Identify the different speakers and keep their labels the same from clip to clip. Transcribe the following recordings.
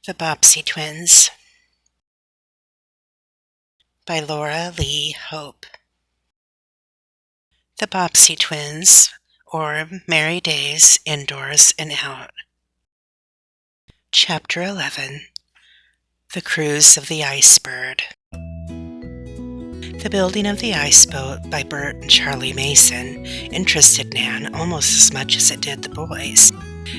Speaker 1: The Bobbsey Twins by Laura Lee Hope. The Bobbsey Twins, or Merry Days Indoors and Out. Chapter 11. The Cruise of the Ice Bird. The building of the ice boat by Bert and Charlie Mason interested Nan almost as much as it did the boys,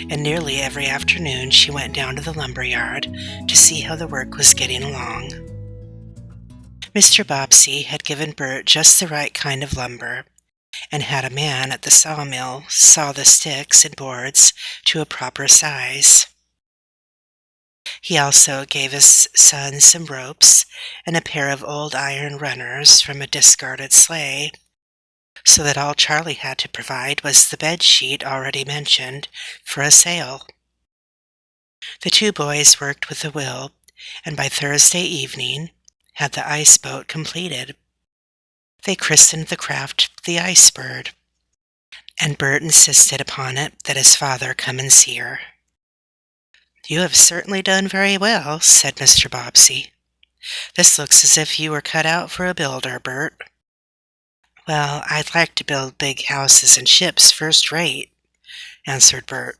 Speaker 1: and nearly every afternoon she went down to the lumber yard to see how the work was getting along. Mr. Bobbsey had given Bert just the right kind of lumber, and had a man at the sawmill saw the sticks and boards to a proper size. He also gave his son some ropes and a pair of old iron runners from a discarded sleigh, so that all Charlie had to provide was the bed sheet already mentioned for a sail. The two boys worked with a will, and by Thursday evening had the ice boat completed. They christened the craft the Ice Bird, and Bert insisted upon it that his father come and see her. "You have certainly done very well," said Mr. Bobbsey. "This looks as if you were cut out for a builder, Bert." "Well, I'd like to build big houses and ships first rate," answered Bert.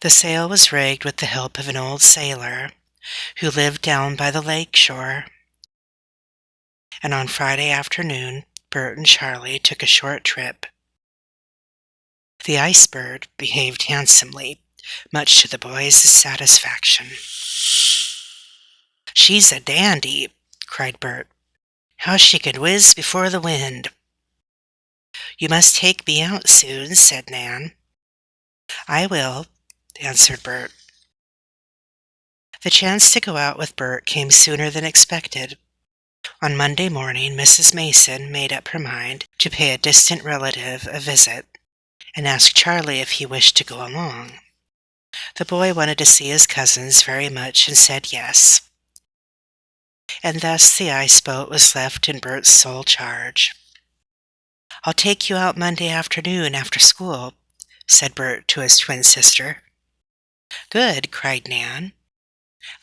Speaker 1: The sail was rigged with the help of an old sailor who lived down by the lake shore, and on Friday afternoon Bert and Charlie took a short trip. The Ice Bird behaved handsomely, much to the boys' satisfaction. "She's a dandy," cried Bert. "How she can whiz before the wind." "You must take me out soon," said Nan. "I will," answered Bert. The chance to go out with Bert came sooner than expected. On Monday morning, Mrs. Mason made up her mind to pay a distant relative a visit, and asked Charlie if he wished to go along. The boy wanted to see his cousins very much and said yes. And thus the ice boat was left in Bert's sole charge. "I'll take you out Monday afternoon after school," said Bert to his twin sister. "Good," cried Nan.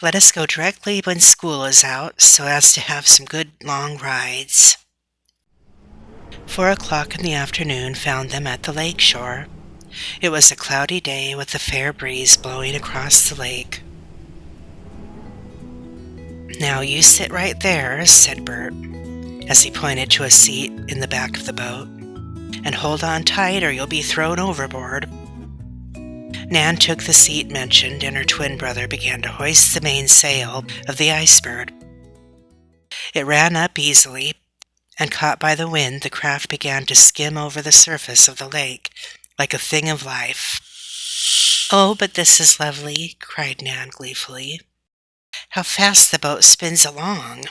Speaker 1: "Let us go directly when school is out, so as to have some good long rides." 4 o'clock in the afternoon found them at the lake shore. It was a cloudy day with a fair breeze blowing across the lake. "Now you sit right there," said Bert, as he pointed to a seat in the back of the boat, "and hold on tight or you'll be thrown overboard." Nan took the seat mentioned, and her twin brother began to hoist the mainsail of the Ice Bird. It ran up easily, and caught by the wind, the craft began to skim over the surface of the lake like a thing of life. "Oh, but this is lovely," cried Nan gleefully. "How fast the boat spins along."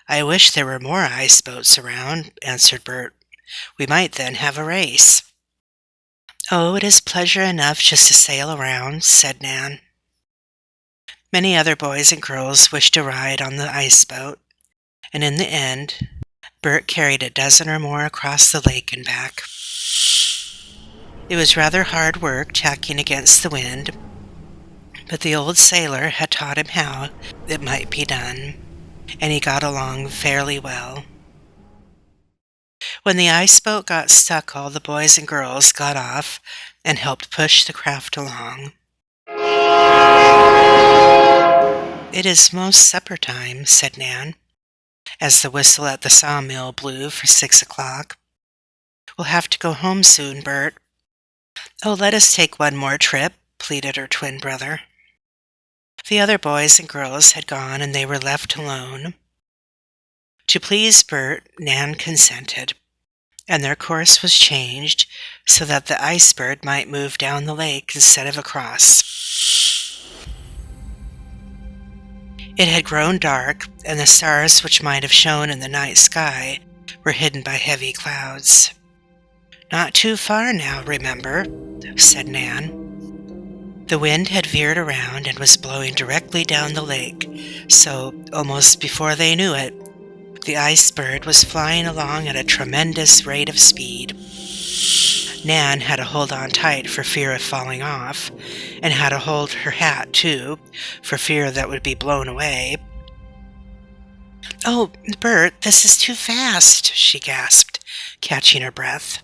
Speaker 1: "I wish there were more ice boats around," answered Bert. "We might then have a race." "Oh, it is pleasure enough just to sail around," said Nan. Many other boys and girls wished to ride on the ice boat, and in the end, Bert carried a dozen or more across the lake and back. It was rather hard work tacking against the wind, but the old sailor had taught him how it might be done, and he got along fairly well. When the ice boat got stuck, all the boys and girls got off and helped push the craft along. "It is most supper time," said Nan, as the whistle at the sawmill blew for 6 o'clock. "We'll have to go home soon, Bert." "Oh, let us take one more trip," pleaded her twin brother. The other boys and girls had gone, and they were left alone. To please Bert, Nan consented, and their course was changed so that the Ice Bird might move down the lake instead of across. It had grown dark, and the stars which might have shone in the night sky were hidden by heavy clouds. "Not too far now, remember," said Nan. The wind had veered around and was blowing directly down the lake, so almost before they knew it, the Ice Bird was flying along at a tremendous rate of speed. Nan had to hold on tight for fear of falling off, and had to hold her hat, too, for fear that would be blown away. "Oh, Bert, this is too fast," she gasped, catching her breath.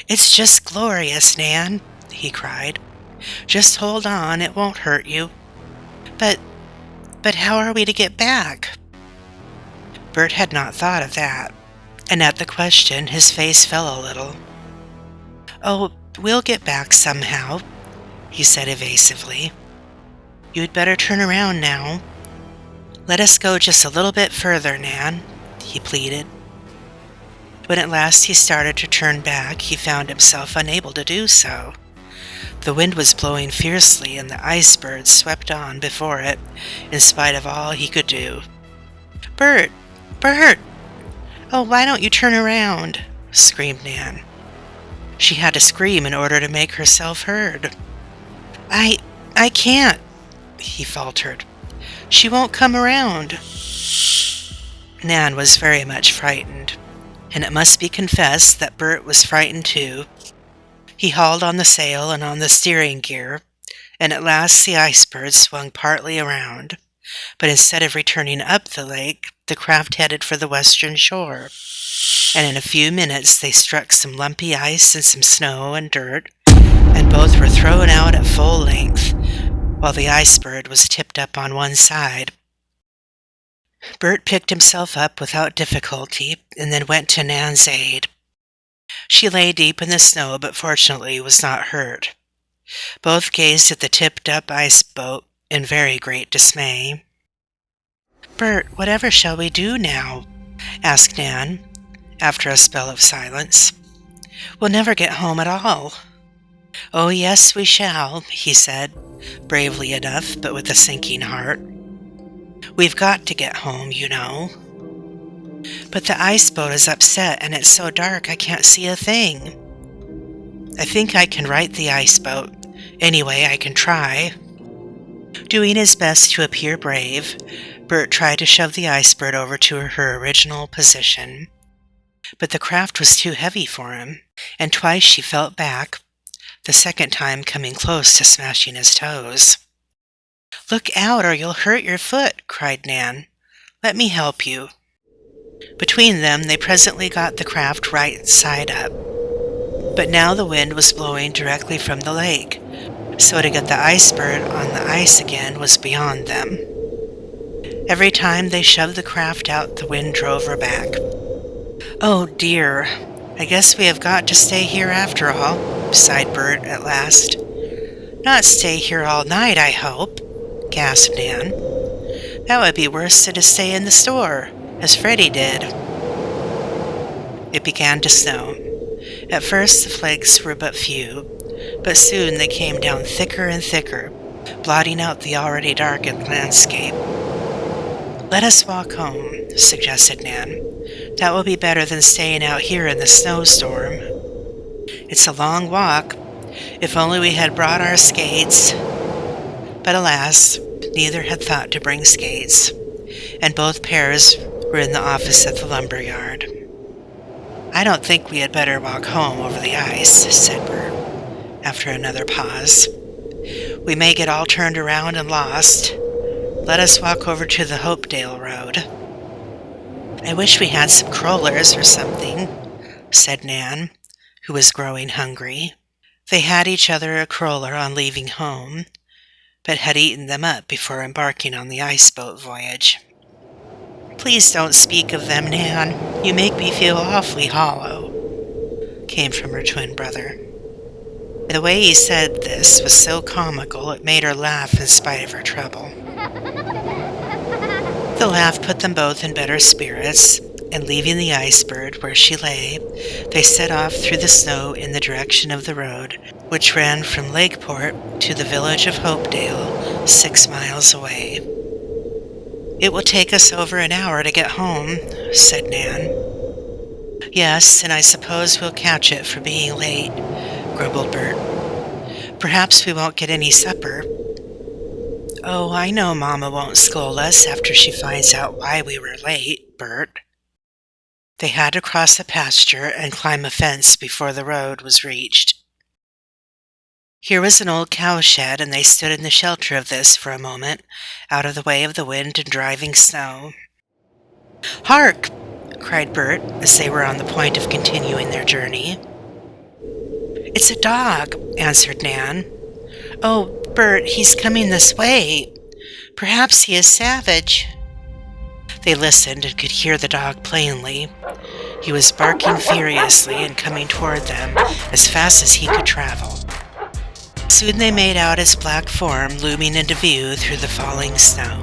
Speaker 1: "It's just glorious, Nan," he cried. "Just hold on, it won't hurt you." But how are we to get back?" Bert had not thought of that, and at the question his face fell a little. "Oh, we'll get back somehow," he said evasively. "You'd better turn around now. Let us go just a little bit further, Nan," he pleaded. When at last he started to turn back, he found himself unable to do so. The wind was blowing fiercely, and the ice birds swept on before it, in spite of all he could do. "Bert! Bert! Oh, why don't you turn around?" screamed Nan. She had to scream in order to make herself heard. I can't," he faltered. "She won't come around." Nan was very much frightened, and it must be confessed that Bert was frightened too. He hauled on the sail and on the steering gear, and at last the iceberg swung partly around. But instead of returning up the lake, the craft headed for the western shore, and in a few minutes they struck some lumpy ice and some snow and dirt, and both were thrown out at full length, while the iceberg was tipped up on one side. Bert picked himself up without difficulty, and then went to Nan's aid. She lay deep in the snow, but fortunately was not hurt. Both gazed at the tipped-up ice boat in very great dismay. "Bert, whatever shall we do now?" asked Nan, after a spell of silence. "We'll never get home at all." "Oh, yes, we shall," he said, bravely enough, but with a sinking heart. "We've got to get home, you know." "But the ice boat is upset, and it's so dark I can't see a thing." "I think I can right the ice boat. Anyway, I can try." Doing his best to appear brave, Bert tried to shove the iceberg over to her original position. But the craft was too heavy for him, and twice she fell back, the second time coming close to smashing his toes. "Look out, or you'll hurt your foot," cried Nan. "Let me help you." Between them, they presently got the craft right side up. But now the wind was blowing directly from the lake, so to get the iceberg on the ice again was beyond them. Every time they shoved the craft out, the wind drove her back. "Oh, dear, I guess we have got to stay here after all," sighed Bert at last. "Not stay here all night, I hope," gasped Nan. "That would be worse than to stay in the store, as Freddie did." It began to snow. At first the flakes were but few, but soon they came down thicker and thicker, blotting out the already darkened landscape. "Let us walk home," suggested Nan. "That will be better than staying out here in the snowstorm." "It's a long walk. If only we had brought our skates." But alas, neither had thought to bring skates, and both pairs were in the office at the lumber yard. "I don't think we had better walk home over the ice," said Bert, after another pause. "We may get all turned around and lost. Let us walk over to the Hopedale Road." "I wish we had some crullers or something," said Nan, who was growing hungry. They had each other a cruller on leaving home, but had eaten them up before embarking on the iceboat voyage. "Please don't speak of them, Nan. You make me feel awfully hollow," came from her twin brother. The way he said this was so comical it made her laugh in spite of her trouble. The laugh put them both in better spirits, and leaving the iceberg where she lay, they set off through the snow in the direction of the road, which ran from Lakeport to the village of Hopedale, 6 miles away. "It will take us over an hour to get home," said Nan. "Yes, and I suppose we'll catch it for being late," grumbled Bert. "Perhaps we won't get any supper." "Oh, I know Mama won't scold us after she finds out why we were late, Bert." They had to cross a pasture and climb a fence before the road was reached. Here was an old cowshed, and they stood in the shelter of this for a moment, out of the way of the wind and driving snow. "Hark!" cried Bert as they were on the point of continuing their journey. "It's a dog," answered Nan. "Oh, Bert, he's coming this way. Perhaps he is savage." They listened and could hear the dog plainly. He was barking furiously and coming toward them as fast as he could travel. Soon they made out his black form looming into view through the falling snow.